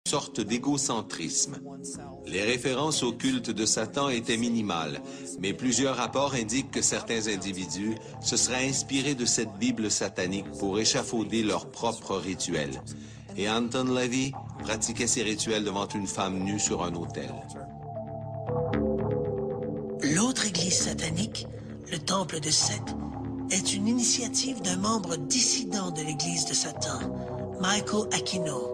sorte d'égocentrisme. Les références au culte de Satan étaient minimales, mais plusieurs rapports indiquent que certains individus se seraient inspirés de cette Bible satanique pour échafauder leurs propres rituels. Et Anton LaVey pratiquait ses rituels devant une femme nue sur un autel. L'autre église satanique, le Temple de Seth, est une initiative d'un membre dissident de l'église de Satan, Michael Aquino.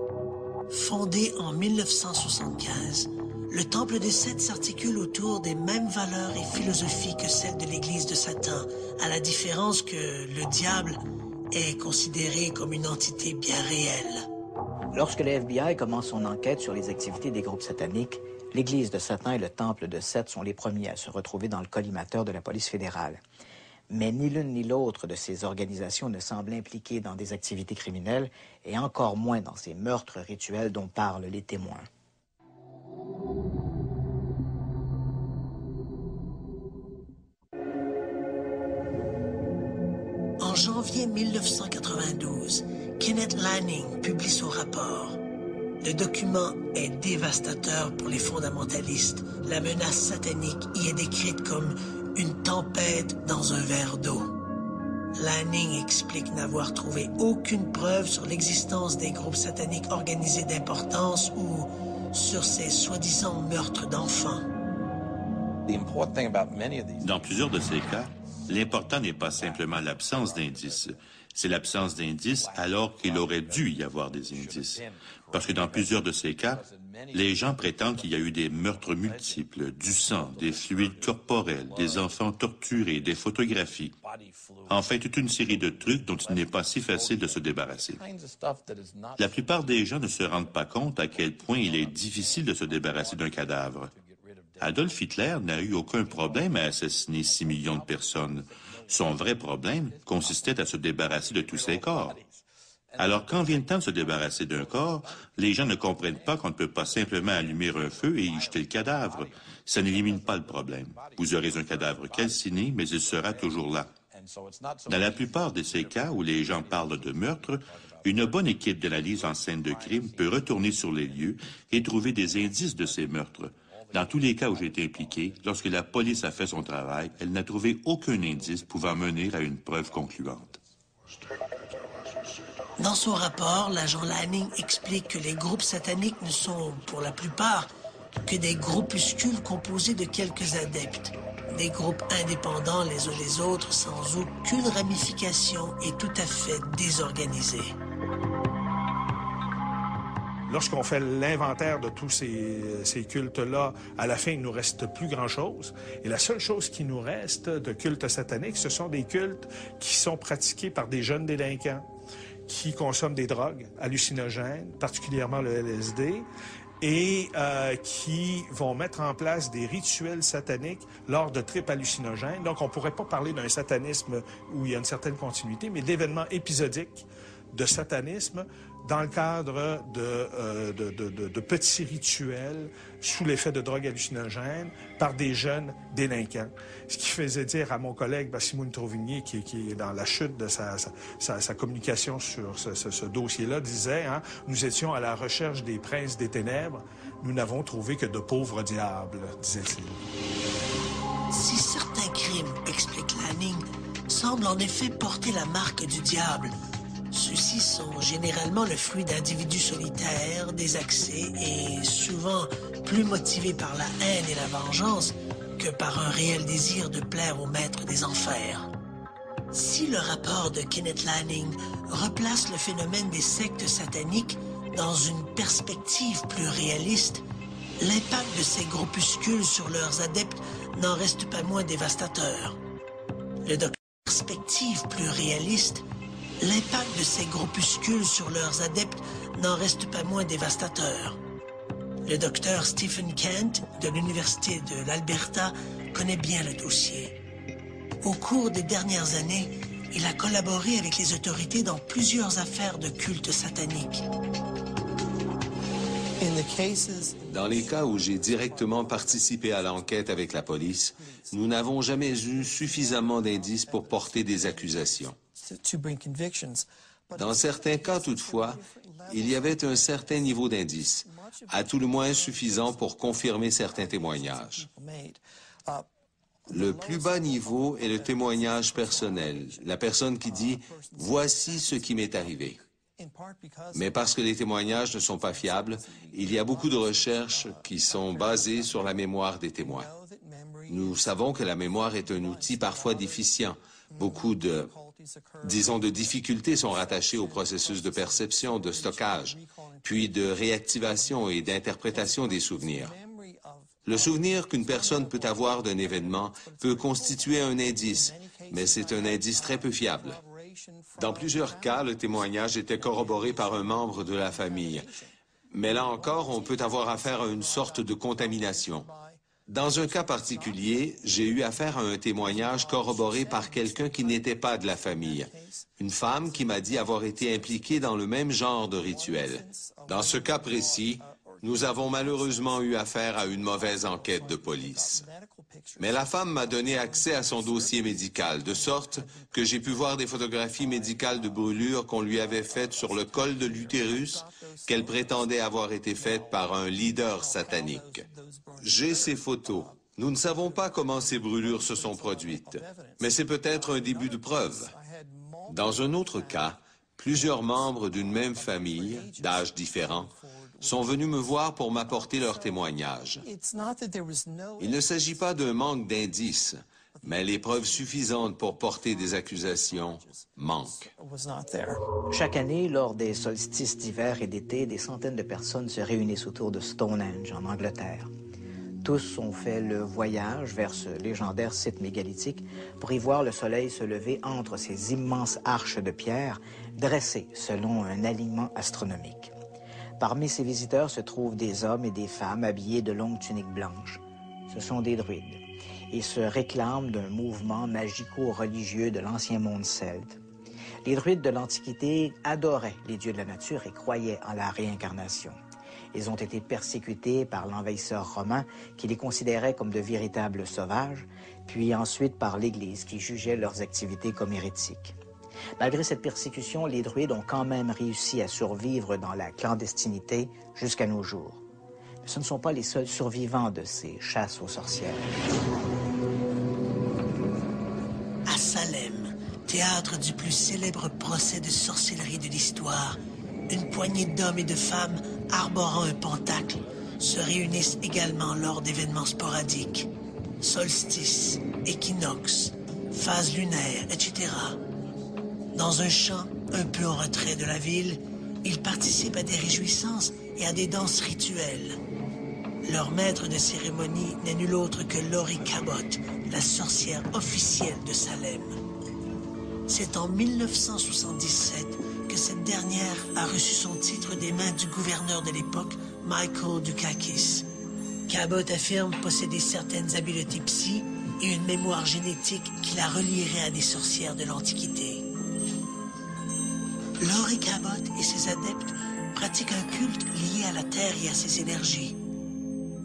Fondé en 1975, le Temple de Seth s'articule autour des mêmes valeurs et philosophies que celles de l'église de Satan, à la différence que le diable est considéré comme une entité bien réelle. Lorsque le FBI commence son enquête sur les activités des groupes sataniques, l'église de Satan et le Temple de Seth sont les premiers à se retrouver dans le collimateur de la police fédérale. Mais ni l'une ni l'autre de ces organisations ne semble impliquée dans des activités criminelles et encore moins dans ces meurtres rituels dont parlent les témoins. En janvier 1992, Kenneth Lanning publie son rapport. Le document est dévastateur pour les fondamentalistes. La menace satanique y est décrite comme une tempête dans un verre d'eau. Lanning explique n'avoir trouvé aucune preuve sur l'existence des groupes sataniques organisés d'importance ou sur ces soi-disant meurtres d'enfants. Dans plusieurs de ces cas, l'important n'est pas simplement l'absence d'indices. C'est l'absence d'indices alors qu'il aurait dû y avoir des indices. Parce que dans plusieurs de ces cas, les gens prétendent qu'il y a eu des meurtres multiples, du sang, des fluides corporels, des enfants torturés, des photographies. Enfin, toute une série de trucs dont il n'est pas si facile de se débarrasser. La plupart des gens ne se rendent pas compte à quel point il est difficile de se débarrasser d'un cadavre. Adolf Hitler n'a eu aucun problème à assassiner 6 millions de personnes. Son vrai problème consistait à se débarrasser de tous ses corps. Alors, quand vient le temps de se débarrasser d'un corps, les gens ne comprennent pas qu'on ne peut pas simplement allumer un feu et y jeter le cadavre. Ça n'élimine pas le problème. Vous aurez un cadavre calciné, mais il sera toujours là. Dans la plupart de ces cas où les gens parlent de meurtre, une bonne équipe d'analyse en scène de crime peut retourner sur les lieux et trouver des indices de ces meurtres. Dans tous les cas où j'ai été impliqué, lorsque la police a fait son travail, elle n'a trouvé aucun indice pouvant mener à une preuve concluante. Dans son rapport, l'agent Lanning explique que les groupes sataniques ne sont, pour la plupart, que des groupuscules composés de quelques adeptes. Des groupes indépendants les uns des autres, sans aucune ramification et tout à fait désorganisés. Lorsqu'on fait l'inventaire de tous ces cultes-là, à la fin, il ne nous reste plus grand-chose. Et la seule chose qui nous reste de cultes sataniques, ce sont des cultes qui sont pratiqués par des jeunes délinquants qui consomment des drogues hallucinogènes, particulièrement le LSD, et qui vont mettre en place des rituels sataniques lors de tripes hallucinogènes. Donc, on ne pourrait pas parler d'un satanisme où il y a une certaine continuité, mais d'événements épisodiques de satanisme dans le cadre de petits rituels sous l'effet de drogues hallucinogènes par des jeunes délinquants. Ce qui faisait dire à mon collègue Bassimoun Trovigny, qui est dans la chute de sa communication sur ce dossier-là, disait, hein, nous étions à la recherche des princes des ténèbres, nous n'avons trouvé que de pauvres diables, disait-il. Si certains crimes, explique Lanning, semblent en effet porter la marque du diable, ceux-ci sont généralement le fruit d'individus solitaires, désaxés et souvent plus motivés par la haine et la vengeance que par un réel désir de plaire au maître des enfers. Si le rapport de Kenneth Lanning replace le phénomène des sectes sataniques dans une perspective plus réaliste, l'impact de ces groupuscules sur leurs adeptes n'en reste pas moins dévastateur. Perspective plus réaliste, l'impact de ces groupuscules sur leurs adeptes n'en reste pas moins dévastateur. Le docteur Stephen Kent de l'Université de l'Alberta connaît bien le dossier. Au cours des dernières années, il a collaboré avec les autorités dans plusieurs affaires de culte satanique. Dans les cas où j'ai directement participé à l'enquête avec la police, nous n'avons jamais eu suffisamment d'indices pour porter des accusations. Dans certains cas, toutefois, il y avait un certain niveau d'indice, à tout le moins suffisant pour confirmer certains témoignages. Le plus bas niveau est le témoignage personnel, la personne qui dit « Voici ce qui m'est arrivé ». Mais parce que les témoignages ne sont pas fiables, il y a beaucoup de recherches qui sont basées sur la mémoire des témoins. Nous savons que la mémoire est un outil parfois déficient. Beaucoup de difficultés sont rattachées au processus de perception, de stockage, puis de réactivation et d'interprétation des souvenirs. Le souvenir qu'une personne peut avoir d'un événement peut constituer un indice, mais c'est un indice très peu fiable. Dans plusieurs cas, le témoignage était corroboré par un membre de la famille. Mais là encore, on peut avoir affaire à une sorte de contamination. Dans un cas particulier, j'ai eu affaire à un témoignage corroboré par quelqu'un qui n'était pas de la famille. Une femme qui m'a dit avoir été impliquée dans le même genre de rituel. Dans ce cas précis, nous avons malheureusement eu affaire à une mauvaise enquête de police. Mais la femme m'a donné accès à son dossier médical, de sorte que j'ai pu voir des photographies médicales de brûlures qu'on lui avait faites sur le col de l'utérus, qu'elle prétendait avoir été faites par un leader satanique. J'ai ces photos. Nous ne savons pas comment ces brûlures se sont produites, mais c'est peut-être un début de preuve. Dans un autre cas, plusieurs membres d'une même famille, d'âges différents, sont venus me voir pour m'apporter leur témoignage. Il ne s'agit pas d'un manque d'indices, mais les preuves suffisantes pour porter des accusations manquent. Chaque année, lors des solstices d'hiver et d'été, des centaines de personnes se réunissent autour de Stonehenge, en Angleterre. Tous ont fait le voyage vers ce légendaire site mégalithique pour y voir le soleil se lever entre ces immenses arches de pierre dressées selon un alignement astronomique. Parmi ces visiteurs se trouvent des hommes et des femmes habillés de longues tuniques blanches. Ce sont des druides et se réclament d'un mouvement magico-religieux de l'ancien monde celte. Les druides de l'Antiquité adoraient les dieux de la nature et croyaient en la réincarnation. Ils ont été persécutés par l'envahisseur romain qui les considérait comme de véritables sauvages, puis ensuite par l'Église qui jugeait leurs activités comme hérétiques. Malgré cette persécution, les druides ont quand même réussi à survivre dans la clandestinité jusqu'à nos jours. Mais ce ne sont pas les seuls survivants de ces chasses aux sorcières. À Salem, théâtre du plus célèbre procès de sorcellerie de l'histoire, une poignée d'hommes et de femmes arborant un pentacle se réunissent également lors d'événements sporadiques. Solstice, équinoxe, phase lunaire, etc. Dans un champ un peu en retrait de la ville, ils participent à des réjouissances et à des danses rituelles. Leur maître de cérémonie n'est nul autre que Laurie Cabot, la sorcière officielle de Salem. C'est en 1977 que cette dernière a reçu son titre des mains du gouverneur de l'époque, Michael Dukakis. Cabot affirme posséder certaines habiletés psy et une mémoire génétique qui la relierait à des sorcières de l'Antiquité. Laurie Cabot et ses adeptes pratiquent un culte lié à la Terre et à ses énergies.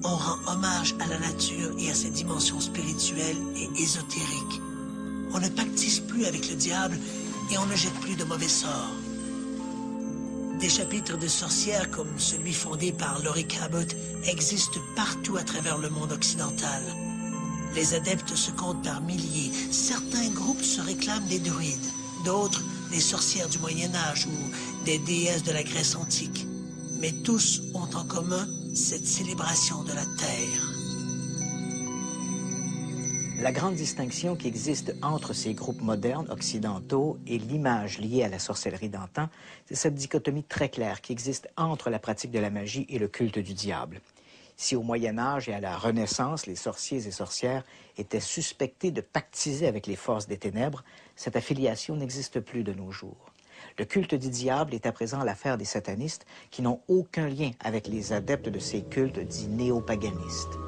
On rend hommage à la nature et à ses dimensions spirituelles et ésotériques. On ne pactise plus avec le diable et on ne jette plus de mauvais sorts. Des chapitres de sorcières comme celui fondé par Laurie Cabot existent partout à travers le monde occidental. Les adeptes se comptent par milliers. Certains groupes se réclament des druides, d'autres des sorcières du Moyen-Âge ou des déesses de la Grèce antique. Mais tous ont en commun cette célébration de la Terre. La grande distinction qui existe entre ces groupes modernes occidentaux et l'image liée à la sorcellerie d'antan, c'est cette dichotomie très claire qui existe entre la pratique de la magie et le culte du diable. Si au Moyen Âge et à la Renaissance, les sorciers et sorcières étaient suspectés de pactiser avec les forces des ténèbres, cette affiliation n'existe plus de nos jours. Le culte du diable est à présent l'affaire des satanistes qui n'ont aucun lien avec les adeptes de ces cultes dits néopaganistes.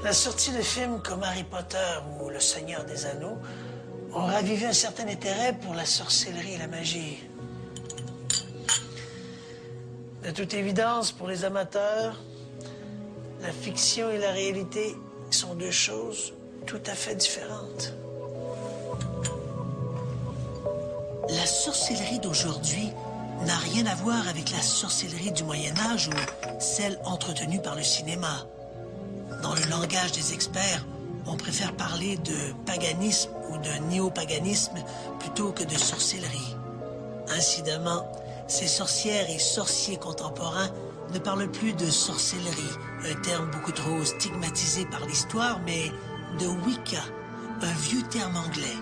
La sortie de films comme Harry Potter ou Le Seigneur des Anneaux ont ravivé un certain intérêt pour la sorcellerie et la magie. De toute évidence, pour les amateurs, la fiction et la réalité sont deux choses tout à fait différentes. La sorcellerie d'aujourd'hui n'a rien à voir avec la sorcellerie du Moyen Âge ou celle entretenue par le cinéma. Dans le langage des experts, on préfère parler de paganisme ou de néopaganisme plutôt que de sorcellerie. Incidemment, ces sorcières et sorciers contemporains ne parlent plus de sorcellerie, un terme beaucoup trop stigmatisé par l'histoire, mais de Wicca, un vieux terme anglais.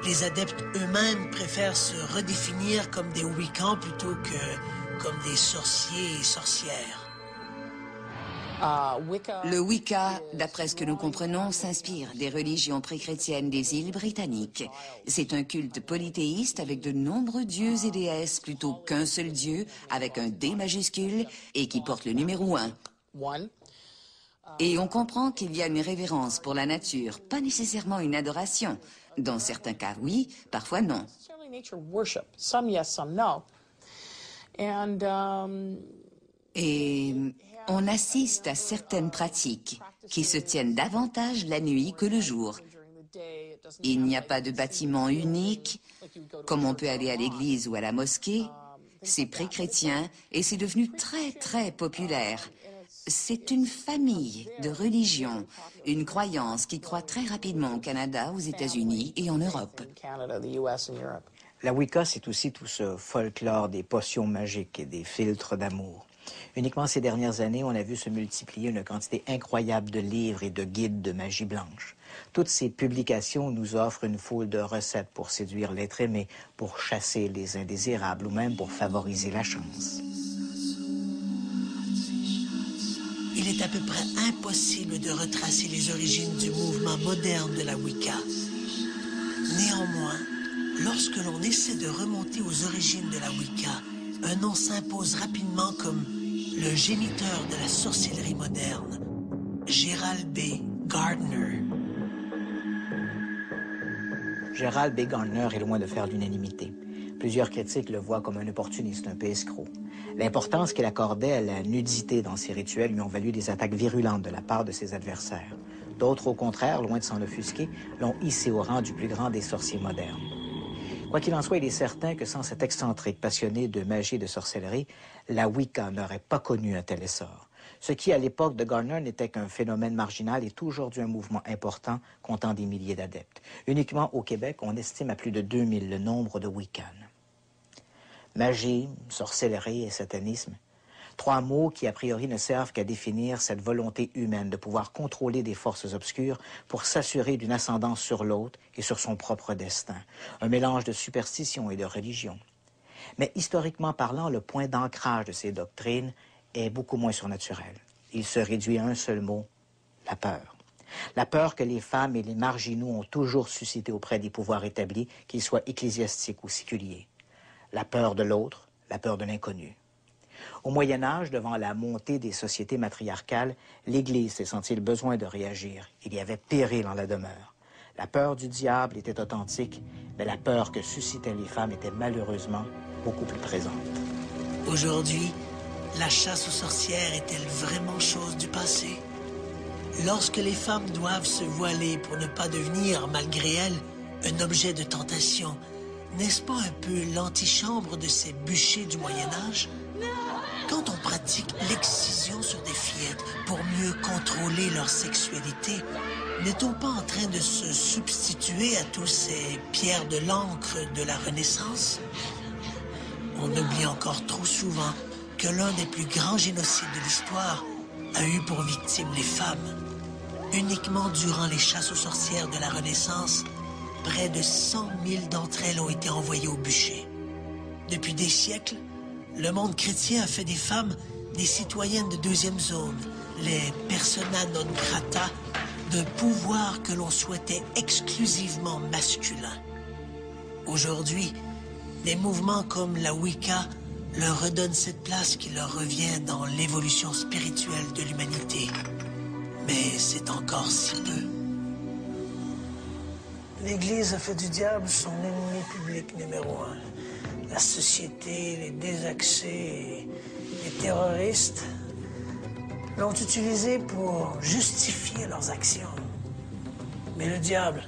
Les adeptes eux-mêmes préfèrent se redéfinir comme des Wiccans plutôt que comme des sorciers et sorcières. Le Wicca, d'après ce que nous comprenons, s'inspire des religions pré-chrétiennes des îles britanniques. C'est un culte polythéiste avec de nombreux dieux et déesses plutôt qu'un seul dieu avec un D majuscule et qui porte le numéro 1. Et on comprend qu'il y a une révérence pour la nature, pas nécessairement une adoration. Dans certains cas, oui, parfois non. Et on assiste à certaines pratiques qui se tiennent davantage la nuit que le jour. Il n'y a pas de bâtiment unique, comme on peut aller à l'église ou à la mosquée. C'est pré-chrétien et c'est devenu très, très populaire. C'est une famille de religions, une croyance qui croît très rapidement au Canada, aux États-Unis et en Europe. La Wicca, c'est aussi tout ce folklore des potions magiques et des filtres d'amour. Uniquement ces dernières années, on a vu se multiplier une quantité incroyable de livres et de guides de magie blanche. Toutes ces publications nous offrent une foule de recettes pour séduire l'être aimé, pour chasser les indésirables ou même pour favoriser la chance. Il est à peu près impossible de retracer les origines du mouvement moderne de la Wicca. Néanmoins, lorsque l'on essaie de remonter aux origines de la Wicca, un nom s'impose rapidement comme le géniteur de la sorcellerie moderne, Gerald B. Gardner. Gerald B. Gardner est loin de faire l'unanimité. Plusieurs critiques le voient comme un opportuniste, un peu escroc. L'importance qu'il accordait à la nudité dans ses rituels lui ont valu des attaques virulentes de la part de ses adversaires. D'autres, au contraire, loin de s'en offusquer, l'ont hissé au rang du plus grand des sorciers modernes. Quoi qu'il en soit, il est certain que sans cet excentrique passionné de magie et de sorcellerie, la Wicca n'aurait pas connu un tel essor. Ce qui, à l'époque de Gardner, n'était qu'un phénomène marginal est aujourd'hui un mouvement important comptant des milliers d'adeptes. Uniquement au Québec, on estime à plus de 2000 le nombre de Wiccans. Magie, sorcellerie et satanisme, trois mots qui, a priori, ne servent qu'à définir cette volonté humaine de pouvoir contrôler des forces obscures pour s'assurer d'une ascendance sur l'autre et sur son propre destin. Un mélange de superstition et de religion. Mais historiquement parlant, le point d'ancrage de ces doctrines est beaucoup moins surnaturel. Il se réduit à un seul mot, la peur. La peur que les femmes et les marginaux ont toujours suscité auprès des pouvoirs établis, qu'ils soient ecclésiastiques ou séculiers. La peur de l'autre, la peur de l'inconnu. Au Moyen Âge, devant la montée des sociétés matriarcales, l'Église s'est senti le besoin de réagir. Il y avait péril en la demeure. La peur du diable était authentique, mais la peur que suscitaient les femmes était malheureusement beaucoup plus présente. Aujourd'hui, la chasse aux sorcières est-elle vraiment chose du passé? Lorsque les femmes doivent se voiler pour ne pas devenir, malgré elles, un objet de tentation, n'est-ce pas un peu l'antichambre de ces bûchers du Moyen Âge? Quand on pratique l'excision sur des fillettes pour mieux contrôler leur sexualité, n'est-on pas en train de se substituer à tous ces pierres de l'encre de la Renaissance? On oublie encore trop souvent que l'un des plus grands génocides de l'histoire a eu pour victime les femmes. Uniquement durant les chasses aux sorcières de la Renaissance, près de 100 000 d'entre elles ont été envoyées au bûcher. Depuis des siècles, le monde chrétien a fait des femmes des citoyennes de deuxième zone, les persona non grata, d'un pouvoir que l'on souhaitait exclusivement masculin. Aujourd'hui, des mouvements comme la Wicca leur redonnent cette place qui leur revient dans l'évolution spirituelle de l'humanité. Mais c'est encore si peu. L'Église a fait du diable son ennemi public numéro 1. La société, les désaxés, les terroristes, l'ont utilisé pour justifier leurs actions. Mais le diable